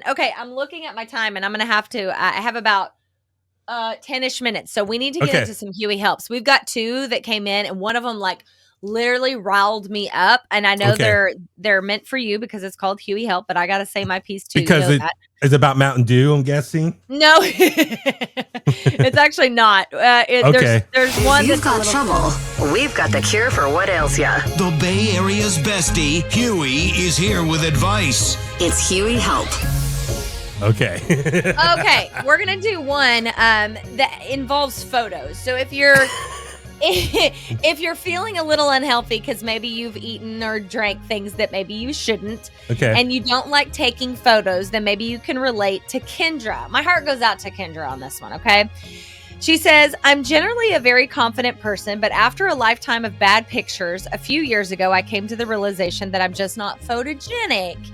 Okay, I'm looking at my time, and I'm going to have to. I have about 10-ish minutes, so we need to get into some Huey helps. We've got 2 that came in, and one of them like literally riled me up, and I know they're meant for you because it's called Huey help, but I got to say my piece too. Because it's about Mountain Dew, I'm guessing. No, it's actually not. There's one. You've got trouble. We've got the cure for what ails ya. The Bay Area's bestie, Huey, is here with advice. It's Huey help. Okay. Okay, we're gonna do one that involves photos. So if you're feeling a little unhealthy because maybe you've eaten or drank things that maybe you shouldn't, and you don't like taking photos, then maybe you can relate to Kendra. My heart goes out to Kendra on this one, okay? She says, I'm generally a very confident person, but after a lifetime of bad pictures, a few years ago, I came to the realization that I'm just not photogenic.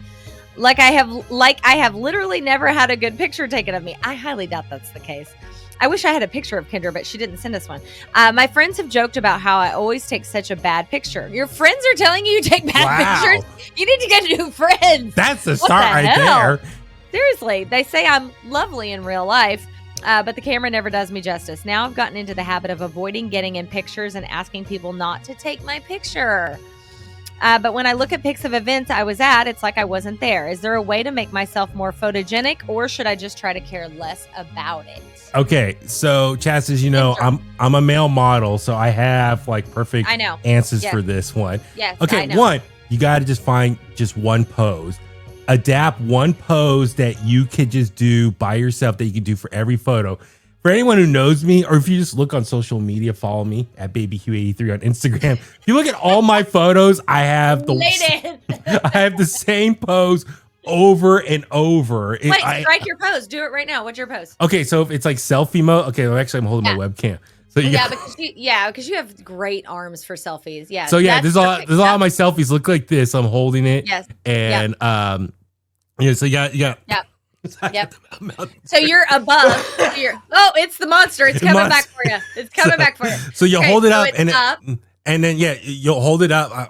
Like I have literally never had a good picture taken of me. I highly doubt that's the case. I wish I had a picture of Kendra, but she didn't send us one. My friends have joked about how I always take such a bad picture. Your friends are telling you take bad pictures? You need to get new friends. That's the start right there. Seriously, they say I'm lovely in real life, but the camera never does me justice. Now I've gotten into the habit of avoiding getting in pictures and asking people not to take my picture. But when I look at pics of events I was at, it's like I wasn't there. Is there a way to make myself more photogenic, or should I just try to care less about it? Okay, so Chas, as you know, I'm a male model, so I have like perfect answers for this one. Yes. Okay, one, you got to just find just one pose. Adapt one pose that you could just do by yourself that you can do for every photo. For anyone who knows me, or if you just look on social media, follow me at BabyHugh83 on Instagram. If you look at all my photos, I have the same pose over and over. Strike your pose. Do it right now. What's your pose? Okay, so if it's like selfie mode, okay, well, actually I'm holding my webcam. So because you have great arms for selfies. Yeah. So yeah, there's a lot of my selfies look like this. I'm holding it. Yes. And so you got Yep. So you're above. It's the monster. It's coming back for you. It's coming back for you. So you hold it up, and then you'll hold it up. I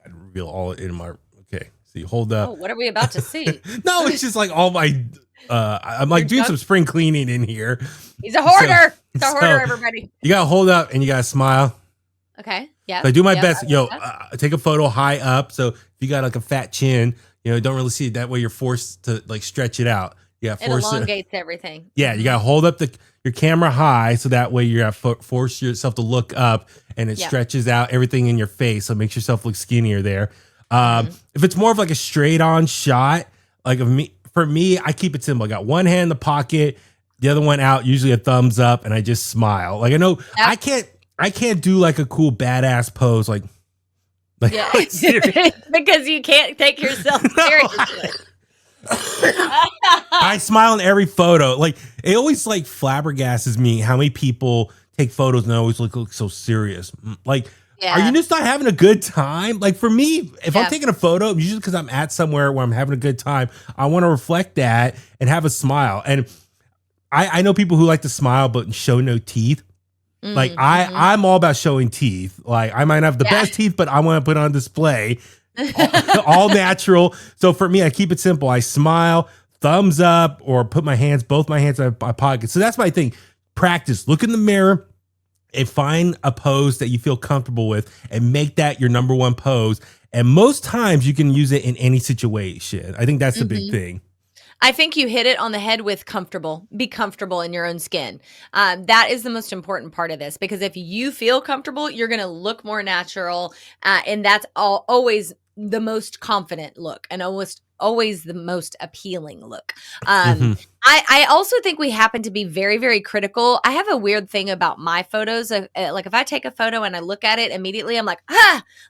reveal all in my. Okay, so you hold up. Oh, what are we about to see? No, it's just like all my. I'm like doing some spring cleaning in here. He's a hoarder. He's a hoarder, everybody. You gotta hold up and you gotta smile. Okay. Yeah. So I do my best. Take a photo high up. So if you got like a fat chin, don't really see it. That way you're forced to like stretch it out. Yeah, it elongates everything. Yeah, you gotta hold up your camera high, so that way you have force yourself to look up, and it stretches out everything in your face, so it makes yourself look skinnier there. If it's more of like a straight on shot, like for me, I keep it simple. I got one hand in the pocket, the other one out, usually a thumbs up, and I just smile. Like I know I can't do like a cool badass pose like because you can't take yourself seriously. I smile in every photo. Like it always like flabbergastes me how many people take photos and always look so serious. Like, are you just not having a good time? Like for me, if I'm taking a photo, usually because I'm at somewhere where I'm having a good time, I want to reflect that and have a smile. And I know people who like to smile but show no teeth. Like I'm all about showing teeth. Like I might have the best teeth, but I want to put on display. all natural. So for me, I keep it simple. I smile, thumbs up, or put both my hands in my pocket. So that's my thing. Practice. Look in the mirror and find a pose that you feel comfortable with and make that your number one pose. And most times you can use it in any situation. I think that's the big thing. I think you hit it on the head with comfortable. Be comfortable in your own skin. That is the most important part of this, because if you feel comfortable, you're going to look more natural. And that's always the most confident look and always the most appealing look. I also think we happen to be very, very critical. I have a weird thing about my photos. Like if I take a photo and I look at it immediately, I'm like,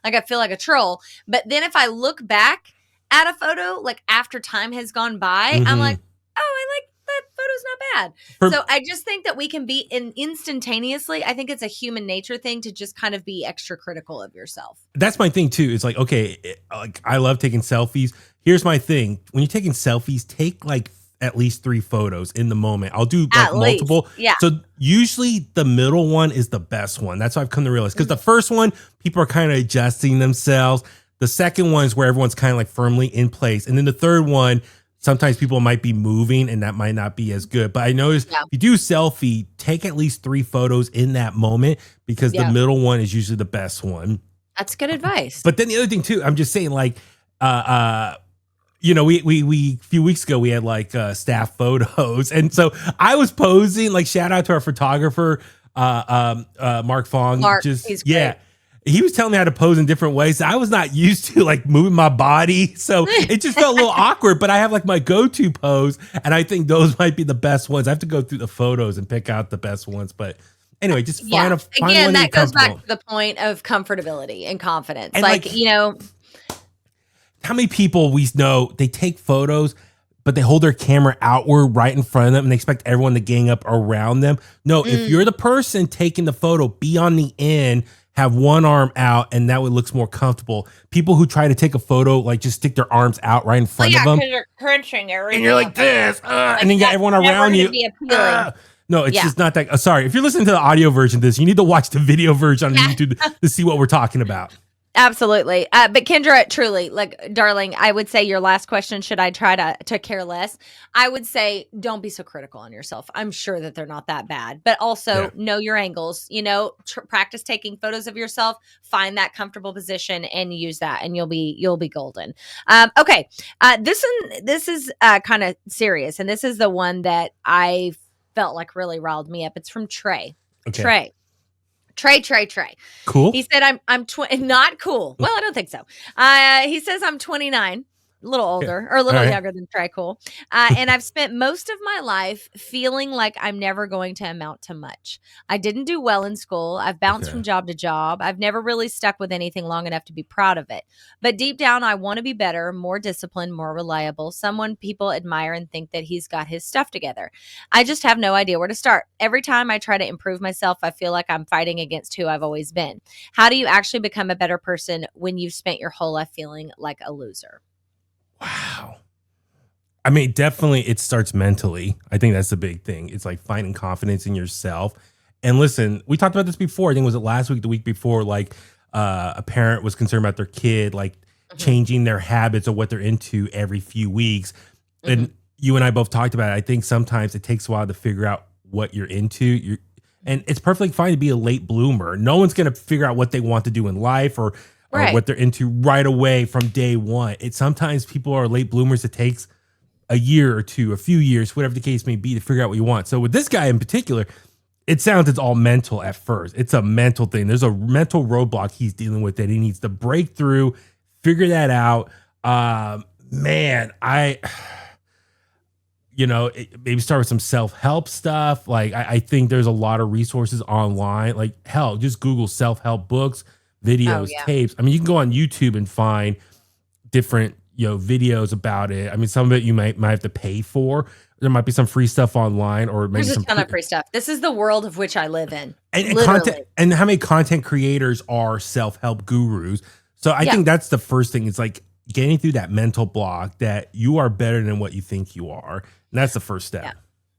like I feel like a troll. But then if I look back at a photo, like after time has gone by, I'm like, I like that photo's not bad. So I just think that we can be instantaneously. I think it's a human nature thing to just kind of be extra critical of yourself. That's my thing too. It's like, okay, like I love taking selfies. Here's my thing. When you're taking selfies, take like at least 3 photos in the moment. I'll do like multiple. Yeah. So usually the middle one is the best one. That's what I've come to realize. Because the first one, people are kind of adjusting themselves. The second one is where everyone's kind of like firmly in place. And then the third one, sometimes people might be moving and that might not be as good. But I noticed if you do selfie, take at least 3 photos in that moment because the middle one is usually the best one. That's good advice. But then the other thing too, I'm just saying like, you know, we a few weeks ago we had like staff photos, and so I was posing. Like, shout out to our photographer, Mark Fong. He's great. He was telling me how to pose in different ways. I was not used to like moving my body, so it just felt a little awkward. But I have like my go-to pose, and I think those might be the best ones. I have to go through the photos and pick out the best ones, but. Anyway, just find again, one that goes back to the point of comfortability and confidence. And like, you know, how many people we know they take photos, but they hold their camera outward right in front of them and they expect everyone to gang up around them. No, if you're the person taking the photo, be on the end, have one arm out, and that way it looks more comfortable. People who try to take a photo, like just stick their arms out right in front of them. Because you're crunching everything. And you're like this, and then you got everyone around you. No, it's just not that. Sorry, if you're listening to the audio version of this, you need to watch the video version on YouTube to see what we're talking about. Absolutely. But Kendra, truly, like, darling, I would say your last question, should I try to care less? I would say, don't be so critical on yourself. I'm sure that they're not that bad, but also know your angles, you know, practice taking photos of yourself, find that comfortable position and use that, and you'll be golden. Okay. This is kind of serious. And this is the one that I felt like really riled me up. It's from Trey. Okay. Trey. Cool. He said, I'm not cool. Well, I don't think so. He says I'm 29, a little older or a little younger than Trey. Cool. And I've spent most of my life feeling like I'm never going to amount to much. I didn't do well in school. I've bounced from job to job. I've never really stuck with anything long enough to be proud of it. But deep down, I want to be better, more disciplined, more reliable, someone people admire and think that he's got his stuff together. I just have no idea where to start. Every time I try to improve myself, I feel like I'm fighting against who I've always been. How do you actually become a better person when you've spent your whole life feeling like a loser? Wow. I mean, definitely it starts mentally. I think that's the big thing. It's like finding confidence in yourself. And listen, we talked about this before. I think it was it last week, the week before, like a parent was concerned about their kid, like changing their habits of what they're into every few weeks. And you and I both talked about it. I think sometimes it takes a while to figure out what you're into. And it's perfectly fine to be a late bloomer. No one's going to figure out what they want to do in life or what they're into right away from day one. Sometimes people are late bloomers. It takes a year or two, a few years, whatever the case may be, to figure out what you want. So with this guy in particular, it sounds it's all mental at first. It's a mental thing. There's a mental roadblock he's dealing with that he needs to break through, figure that out. Maybe start with some self-help stuff. Like I think there's a lot of resources online. Like hell, just Google self-help books, videos, tapes. I mean, you can go on YouTube and find different, videos about it. I mean, some of it you might have to pay for. There might be some free stuff online, or maybe there's a ton of free stuff. This is the world of which I live in. And content, and how many content creators are self-help gurus? So I think that's the first thing. It's like getting through that mental block that you are better than what you think you are. And that's the first step. Yeah.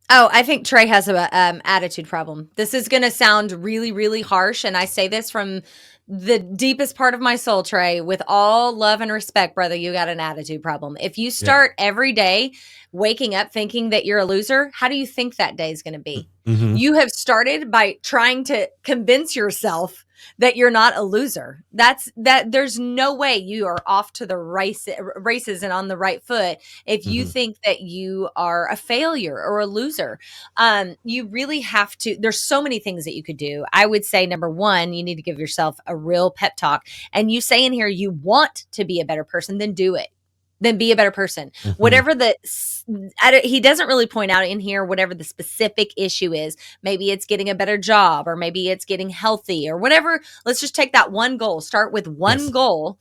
Oh, I think Trey has a attitude problem. This is going to sound really, really harsh. And I say this from the deepest part of my soul, Trey, with all love and respect, brother, you got an attitude problem. If you start every day waking up thinking that you're a loser, how do you think that day is going to be? Mm-hmm. You have started by trying to convince yourself that you're not a loser. There's no way you are off to the races and on the right foot if you think that you are a failure or a loser. You really have to, there's so many things that you could do. I would say, number one, you need to give yourself a real pep talk. And you say in here, you want to be a better person, then do it. Then be a better person. Mm-hmm. Whatever he doesn't really point out in here, whatever the specific issue is. Maybe it's getting a better job, or maybe it's getting healthy, or whatever. Let's just take that one goal. Start with one goal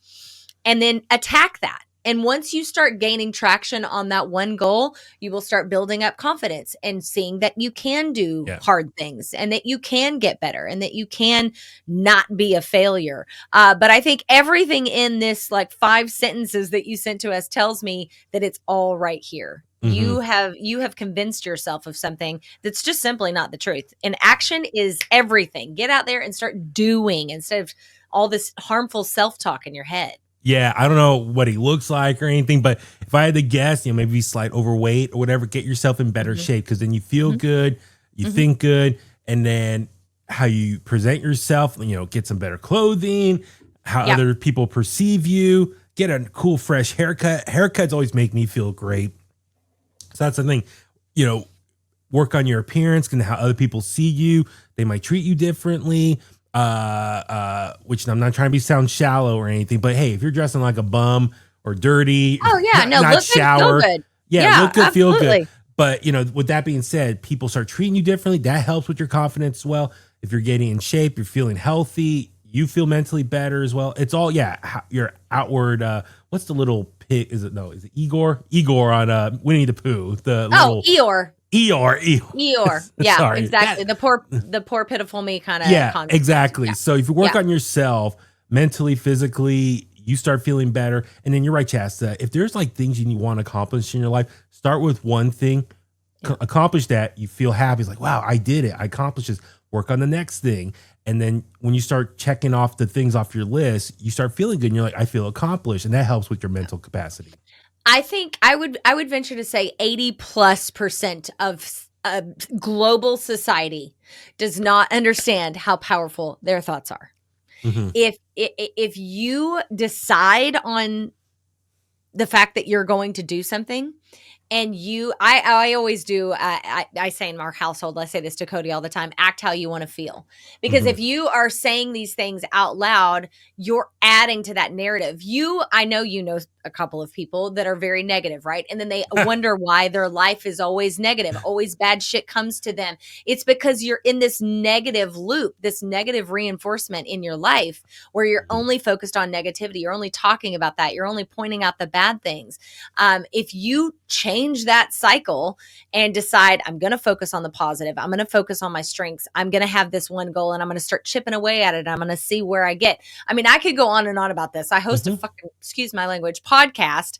and then attack that. And once you start gaining traction on that one goal, you will start building up confidence and seeing that you can do hard things, and that you can get better, and that you can not be a failure. But I think everything in this, like 5 sentences that you sent to us, tells me that it's all right here. Mm-hmm. You have convinced yourself of something that's just simply not the truth. And action is everything. Get out there and start doing instead of all this harmful self-talk in your head. Yeah, I don't know what he looks like or anything, but if I had to guess, maybe he's slight overweight or whatever, get yourself in better shape because then you feel good, you think good, and then how you present yourself, get some better clothing, how other people perceive you, get a cool, fresh haircut. Haircuts always make me feel great. So that's the thing, work on your appearance and how other people see you. They might treat you differently. Which I'm not trying to sound shallow or anything, but hey, if you're dressing like a bum or dirty, look good, feel good. Yeah, look good, absolutely. feel good. But with that being said, people start treating you differently. That helps with your confidence as well. If you're getting in shape, you're feeling healthy, you feel mentally better as well. It's all your outward. What's the little pig? Is it Igor? Igor on Winnie the Pooh. Eeyore. Eeyore. Yeah, Sorry. exactly. The poor pitiful me kind of. Yeah, exactly. Yeah. So if you work on yourself mentally, physically, you start feeling better. And then you're right, Chasta. If there's things you want to accomplish in your life, start with one thing, accomplish that. You feel happy. It's like, wow, I did it. I accomplished this. Work on the next thing. And then when you start checking off the things off your list, you start feeling good. And you're like, I feel accomplished. And that helps with your mental capacity. I think I would venture to say 80+% of global society does not understand how powerful their thoughts are. Mm-hmm. If you decide on the fact that you're going to do something, and I always do. I say in our household, I say this to Cody all the time: act how you want to feel. Because if you are saying these things out loud, you're adding to that narrative. I know a couple of people that are very negative, right? And then they wonder why their life is always negative, always bad shit comes to them. It's because you're in this negative loop, this negative reinforcement in your life where you're only focused on negativity. You're only talking about that. You're only pointing out the bad things. If you change that cycle and decide, I'm going to focus on the positive, I'm going to focus on my strengths, I'm going to have this one goal and I'm going to start chipping away at it. I'm going to see where I get. I mean, I could go on and on about this. I host a fucking, excuse my language, podcast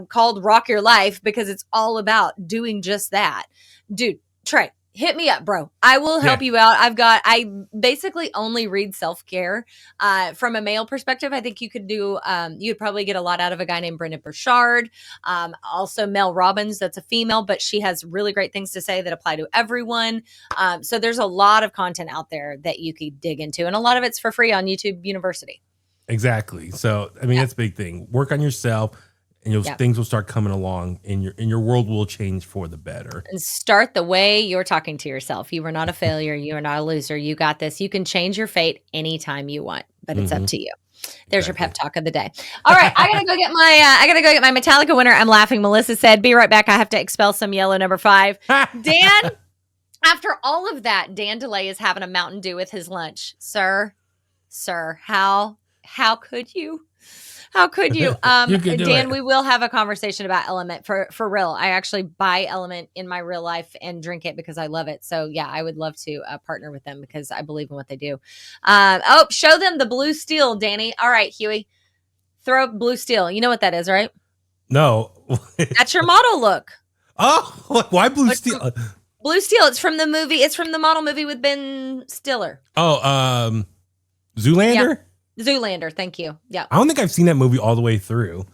called Rock Your Life because it's all about doing just that. Dude, Trey, hit me up, bro. I will help you out. I basically only read self-care from a male perspective. I think you could do, you'd probably get a lot out of a guy named Brendon Burchard. Also Mel Robbins, that's a female, but she has really great things to say that apply to everyone. So there's a lot of content out there that you could dig into. And a lot of it's for free on YouTube University. Exactly. So, I mean, that's a big thing. Work on yourself. And things will start coming along, and your world will change for the better. And start the way you're talking to yourself. You are not a failure. You are not a loser. You got this. You can change your fate anytime you want, but it's up to you. There's your pep talk of the day. All right, I gotta go get my Metallica winner. I'm laughing. Melissa said, "Be right back. I have to expel some yellow number 5." Dan, after all of that, Dan DeLay is having a Mountain Dew with his lunch, sir. How could you? How could you? Dan, we will have a conversation about Element for real. I actually buy Element in my real life and drink it because I love it. So yeah, I would love to partner with them because I believe in what they do. Show them the blue steel, Danny. All right, Huey, throw up blue steel. You know what that is, right? No. That's your model look. Oh, why blue steel? Blue steel. It's from the movie. It's from the model movie with Ben Stiller. Oh, Zoolander? Yeah. Zoolander, thank you. Yeah. I don't think I've seen that movie all the way through.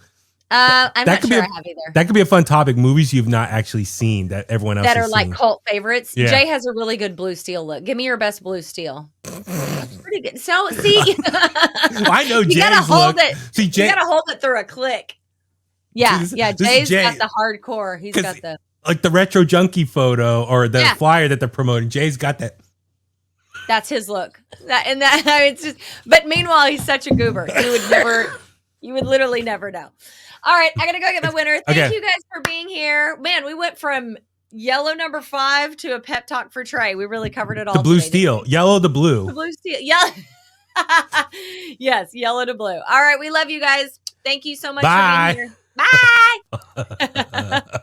I'm not sure I have either. That could be a fun topic. Movies you've not actually seen that everyone else that has are like seen. Cult favorites. Yeah. Jay has a really good blue steel look. Give me your best blue steel. Pretty good. So see, well, I know Jay's gotta hold look. it. See, Jay, you gotta hold it through a click. Yeah, Jay's got the hardcore. He's got the like the retro junkie photo or the flyer that they're promoting. Jay's got that. That's his look. It's just. But meanwhile, he's such a goober. You would literally never know. All right, I gotta go get my winner. Thank you guys for being here. Man, we went from yellow number 5 to a pep talk for Trey. We really covered it all. The blue today, steel, yellow to blue. The blue steel, yellow. Yes, yellow to blue. All right, we love you guys. Thank you so much for being here. Bye.